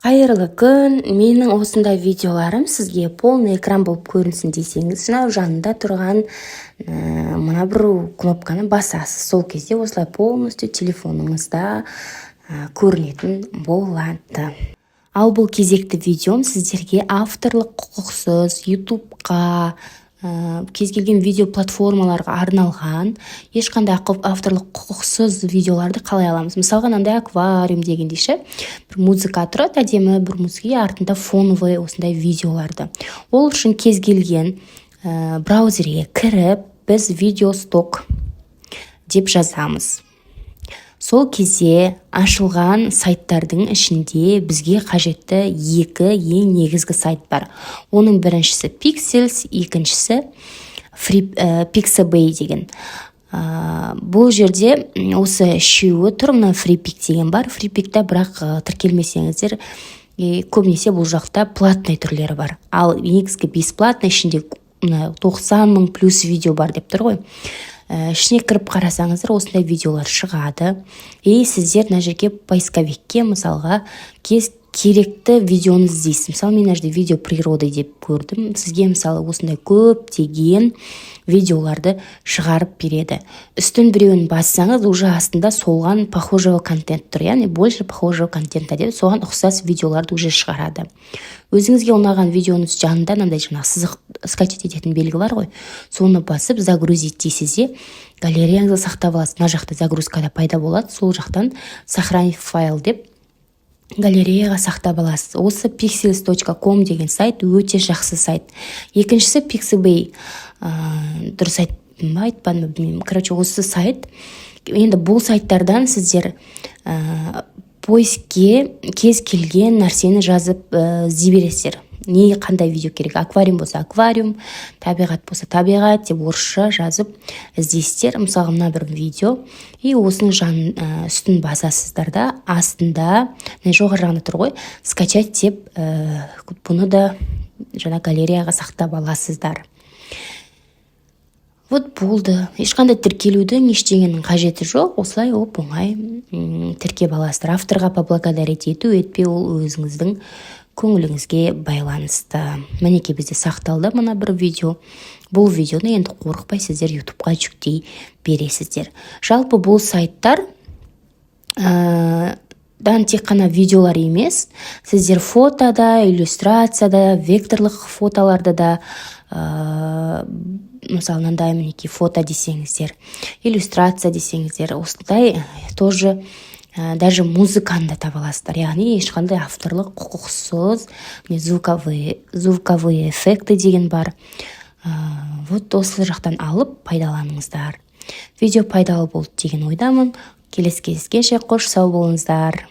Қайырлы күн, менің осындай видеоларым сізге полный экран болып көрінсін десеңіз, жанында тұрған мына бір кнопканы басасыз. Сол кезде осылай полностью телефоныңызда көрінетін болады. Ал бұл кезекті видеом сіздерге авторлық құқықсыз YouTube'қа, кез келген видео платформаларға арналған ешқандай авторлық құқықсыз видеоларды қалай аламыз. Мысалға, мынандай аквариум дегендей ше, бір музыка тұрады, әдемі бір музыка, артында фоновый осындай видеоларды. Ол үшін кез келген браузерге кіріп, біз видеосток деп жазамыз. Сол кезде ашылған сайттардың ішінде бізге қажетті екі ең негізгі сайт бар. Оның біріншісі Pixels, екіншісі Pixabay деген. Бұл жерде осы үшеуі тұр, мына FreePix деген бар. FreePixта бірақ тіркелмесеңіздер, көбінесе бұл жақта платный түрлері бар. Ал негізгі бесплатный ішінде 90 000 плюс видео бар деп тұр ғой. Ішіне кіріп қарасаңыздар, осындай видеолар шығады. Сіздер мына жерге поисковикке мысалға керекті видеоны іздейсіз. Мысалы, мен жерде видео природы деп көрдім. Сізге мысалы осындай көптеген видеоларды шығарып береді. Үстін біреуін бассаңыз, уже астында солған похожего контент тұр, яғни больше похожего контента деп, соған ұқсас видеоларды уже шығарады. Өзіңізге ұнаған видеоңыз жанында мынандай сызық скачать ететін белгі бар ғой. Соны басып загрузить дейсіз де, галереяңызға сақтап аласыз. Мына жақта загрузкада пайда болады, сол жақтан сохранить файл деп галереяға сақтап аласыз. Осы pixels.com деген сайт өте жақсы сайт. Екіншісі Pixabay. Дұрыс айттым ба, айтпадым ба білмеймін. Короче, осы сайт. Енді бұл сайттардан сіздер поискке кез келген нәрсені жазып іздей бересіздер. Не қандай видео керек? Аквариум болса аквариум, табиғат болса табиғат деп орысша жазып іздейсіздер. Мысалға, мына бір видео. Осының үстін басасыздар да, астында жоғары жағында тұр ғой, скачать деп, бұны да галереяға сақтап аласыздар. Вот болды. Ешқандай тіркелудің ештеңенің қажеті жоқ. Осылай оңай тіркеп аласыздар. Авторға поблагодарить ету, етпе, ол өзіңіздің көңіліңізге байланысты. Мінекей бізде сақталды мына бір видео. Бұл видеоны енді қорықпай сіздер YouTube'ға жүктей бересіздер. Жалпы бұл сайттар тек қана видеолар емес, сіздер фотода, иллюстрацияда, векторлық фотоларда да, мысалы, мынандай мінекей фото десеңіздер, иллюстрация десеңіздер, осындай тоже даже музыканы да таба аласыздар. Яғни ешқандай авторлық құқықсыз, звуковые эффекты деген бар. Вот осы жақтан алып пайдаланыңыздар. Видео пайдалы болды деген ойдамын. Келесі кездескенше қош сау болыңыздар.